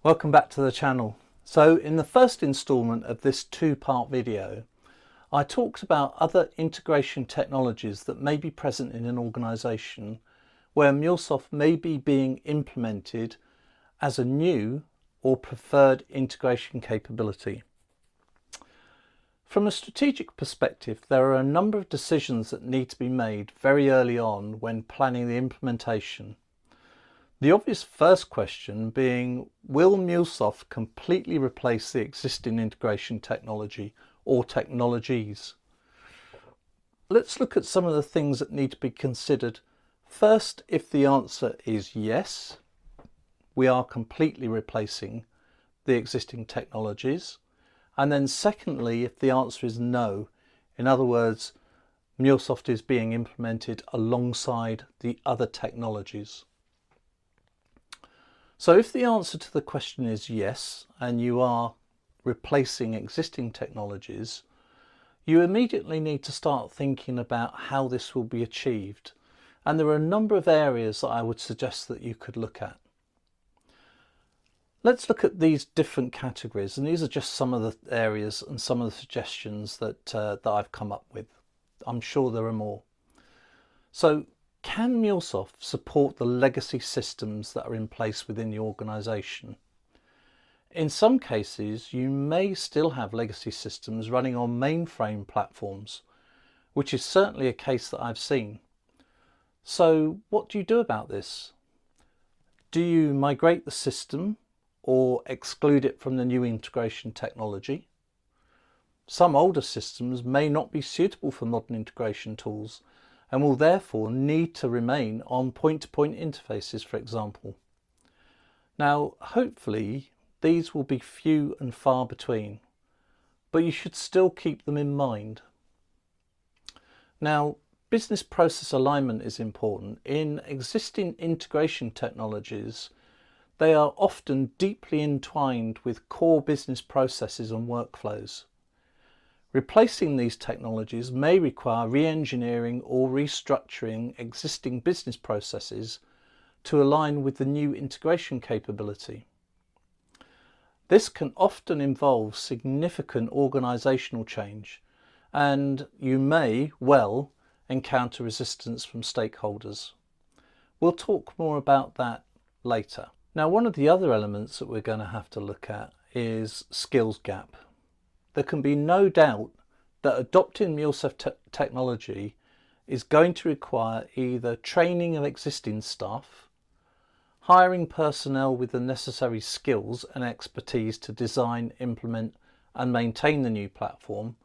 Welcome back to the channel. So in the first installment of this two-part video, I talked about other integration technologies that may be present in an organization where MuleSoft may be being implemented as a new or preferred integration capability. From a strategic perspective, there are a number of decisions that need to be made very early on when planning the implementation. The obvious first question being, will MuleSoft completely replace the existing integration technology or technologies? Let's look at some of the things that need to be considered. First, if the answer is yes, we are completely replacing the existing technologies. And then secondly, if the answer is no, in other words, MuleSoft is being implemented alongside the other technologies. So if the answer to the question is yes, and you are replacing existing technologies, you immediately need to start thinking about how this will be achieved. And there are a number of areas that I would suggest that you could look at. Let's look at these different categories, and these are just some of the areas and some of the suggestions that I've come up with. I'm sure there are more. So, can MuleSoft support the legacy systems that are in place within the organization? In some cases, you may still have legacy systems running on mainframe platforms, which is certainly a case that I've seen. So, what do you do about this? Do you migrate the system or exclude it from the new integration technology? Some older systems may not be suitable for modern integration tools and will therefore need to remain on point-to-point interfaces, for example. Now, hopefully, these will be few and far between, but you should still keep them in mind. Now, business process alignment is important. In existing integration technologies, they are often deeply entwined with core business processes and workflows. Replacing these technologies may require re-engineering or restructuring existing business processes to align with the new integration capability. This can often involve significant organizational change, and you may well encounter resistance from stakeholders. We'll talk more about that later. Now, one of the other elements that we're going to have to look at is skills gap. There can be no doubt that adopting MuleSoft technology is going to require either training of existing staff, hiring personnel with the necessary skills and expertise to design, implement and maintain the new platform,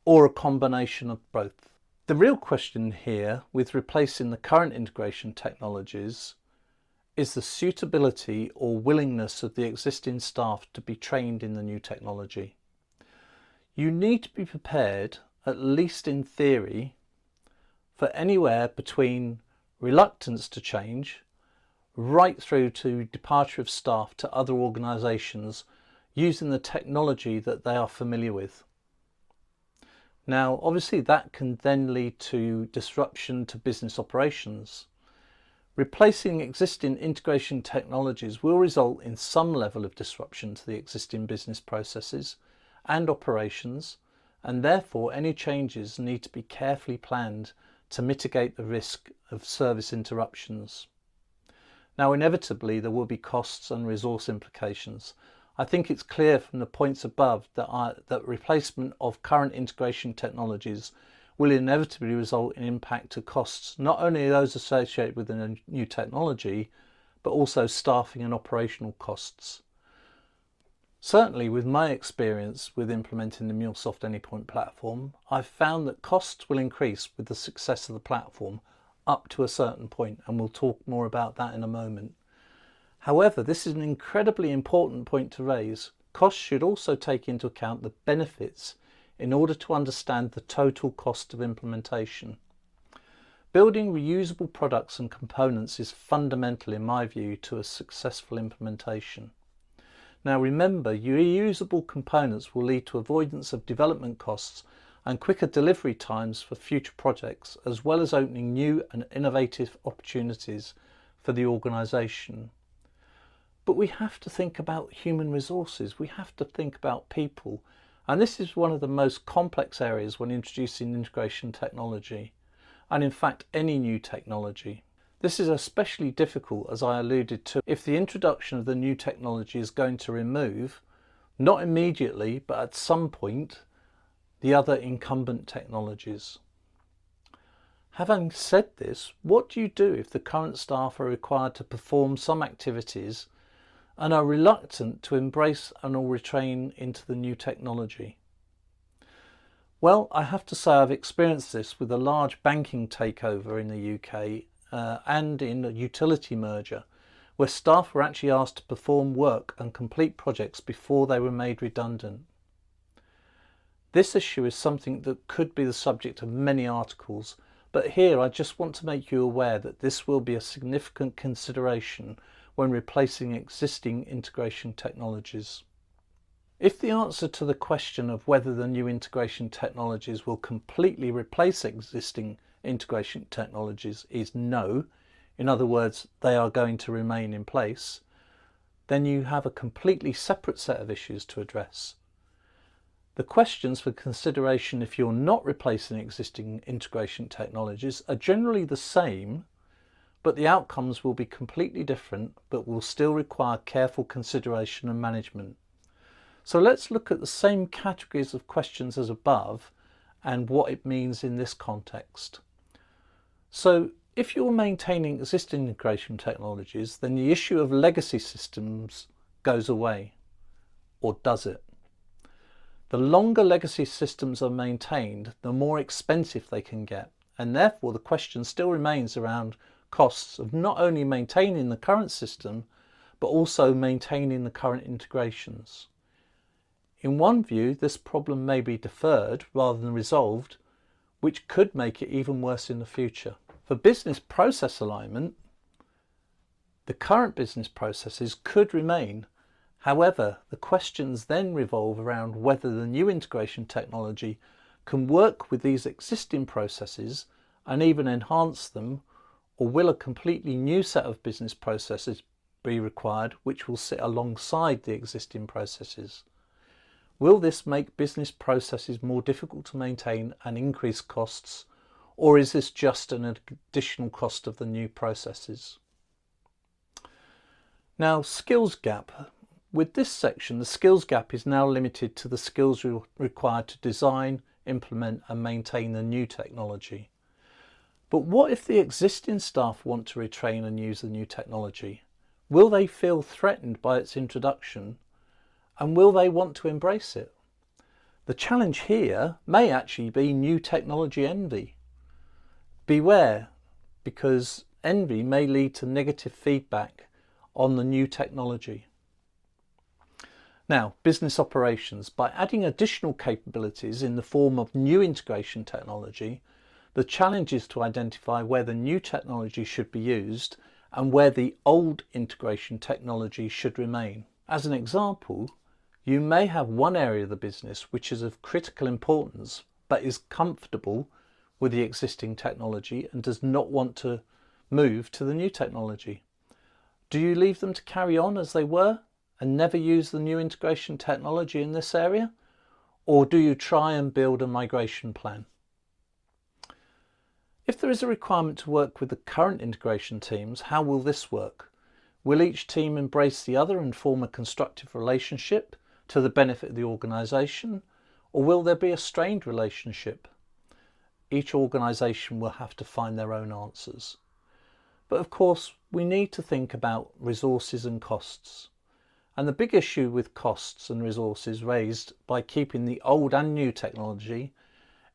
or a combination of both. The real question here with replacing the current integration technologies is the suitability or willingness of the existing staff to be trained in the new technology. You need to be prepared, at least in theory, for anywhere between reluctance to change right through to departure of staff to other organisations using the technology that they are familiar with. Now, obviously that can then lead to disruption to business operations. Replacing existing integration technologies will result in some level of disruption to the existing business processes and operations, and therefore any changes need to be carefully planned to mitigate the risk of service interruptions. Now, inevitably there will be costs and resource implications. I think it's clear from the points above that replacement of current integration technologies will inevitably result in impact to costs, not only those associated with the new technology, but also staffing and operational costs. Certainly, with my experience with implementing the MuleSoft AnyPoint platform, I've found that costs will increase with the success of the platform up to a certain point, and we'll talk more about that in a moment. However, this is an incredibly important point to raise. Costs should also take into account the benefits in order to understand the total cost of implementation. Building reusable products and components is fundamental, in my view, to a successful implementation. Now remember, reusable components will lead to avoidance of development costs and quicker delivery times for future projects, as well as opening new and innovative opportunities for the organisation. But we have to think about human resources, we have to think about people, and this is one of the most complex areas when introducing integration technology, and in fact any new technology. This is especially difficult, as I alluded to, if the introduction of the new technology is going to remove, not immediately, but at some point, the other incumbent technologies. Having said this, what do you do if the current staff are required to perform some activities and are reluctant to embrace and or retrain into the new technology? Well, I have to say I've experienced this with a large banking takeover in the UK and in a utility merger, where staff were actually asked to perform work and complete projects before they were made redundant. This issue is something that could be the subject of many articles, but here I just want to make you aware that this will be a significant consideration when replacing existing integration technologies. If the answer to the question of whether the new integration technologies will completely replace existing integration technologies is no, in other words, they are going to remain in place, then you have a completely separate set of issues to address. The questions for consideration if you're not replacing existing integration technologies are generally the same, but the outcomes will be completely different, but will still require careful consideration and management. So let's look at the same categories of questions as above and what it means in this context. So if you're maintaining existing integration technologies, then the issue of legacy systems goes away, or does it? The longer legacy systems are maintained, the more expensive they can get, and therefore the question still remains around costs of not only maintaining the current system, but also maintaining the current integrations. In one view, this problem may be deferred rather than resolved, which could make it even worse in the future. For business process alignment, the current business processes could remain. However, the questions then revolve around whether the new integration technology can work with these existing processes and even enhance them, or will a completely new set of business processes be required which will sit alongside the existing processes? Will this make business processes more difficult to maintain and increase costs, or is this just an additional cost of the new processes? Now, skills gap. With this section, the skills gap is now limited to the skills required to design, implement and maintain the new technology. But what if the existing staff want to retrain and use the new technology? Will they feel threatened by its introduction, and will they want to embrace it? The challenge here may actually be new technology envy. Beware, because envy may lead to negative feedback on the new technology. Now, business operations. By adding additional capabilities in the form of new integration technology, the challenge is to identify where the new technology should be used and where the old integration technology should remain. As an example, you may have one area of the business which is of critical importance but is comfortable with the existing technology and does not want to move to the new technology. Do you leave them to carry on as they were and never use the new integration technology in this area? Or do you try and build a migration plan? If there is a requirement to work with the current integration teams, how will this work? Will each team embrace the other and form a constructive relationship to the benefit of the organisation, or will there be a strained relationship? Each organisation will have to find their own answers. But of course, we need to think about resources and costs. And the big issue with costs and resources raised by keeping the old and new technology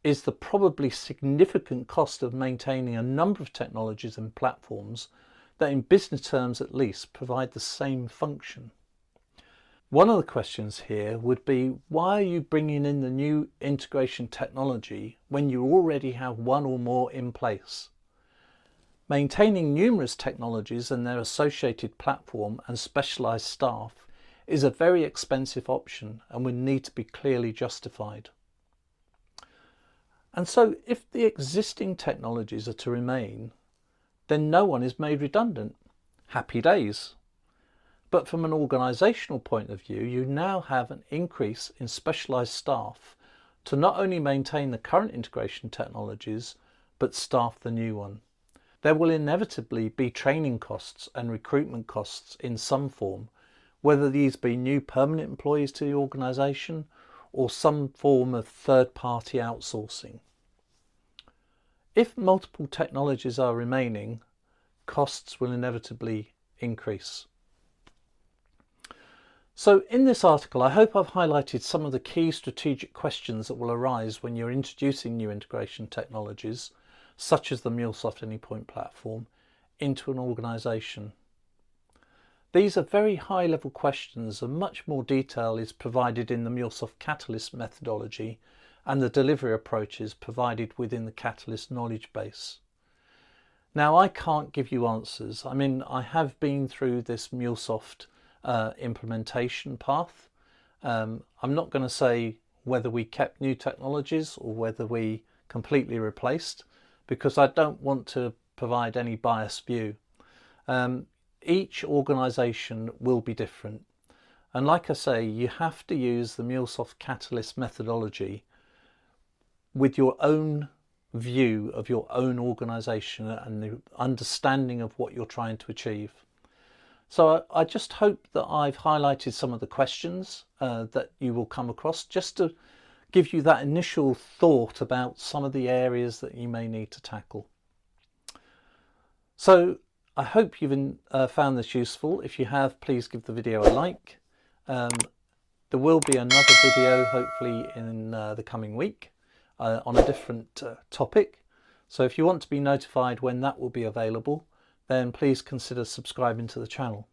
is the probably significant cost of maintaining a number of technologies and platforms that, in business terms at least, provide the same function. One of the questions here would be, why are you bringing in the new integration technology when you already have one or more in place? Maintaining numerous technologies and their associated platform and specialised staff is a very expensive option and would need to be clearly justified. And so if the existing technologies are to remain, then no one is made redundant. Happy days. But from an organisational point of view, you now have an increase in specialised staff to not only maintain the current integration technologies, but staff the new one. There will inevitably be training costs and recruitment costs in some form, whether these be new permanent employees to the organisation or some form of third-party outsourcing. If multiple technologies are remaining, costs will inevitably increase. So in this article, I hope I've highlighted some of the key strategic questions that will arise when you're introducing new integration technologies, such as the MuleSoft AnyPoint platform, into an organisation. These are very high-level questions, and much more detail is provided in the MuleSoft Catalyst methodology and the delivery approaches provided within the Catalyst knowledge base. Now, I can't give you answers. I mean, I have been through this MuleSoft implementation path. I'm not going to say whether we kept new technologies or whether we completely replaced, because I don't want to provide any biased view. Each organisation will be different, and like I say, you have to use the MuleSoft Catalyst methodology with your own view of your own organisation and the understanding of what you're trying to achieve. So I just hope that I've highlighted some of the questions that you will come across, just to give you that initial thought about some of the areas that you may need to tackle. So I hope you've found this useful. If you have, please give the video a like. There will be another video hopefully in the coming week on a different topic. So if you want to be notified when that will be available, then please consider subscribing to the channel.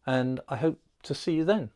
And I hope to see you then.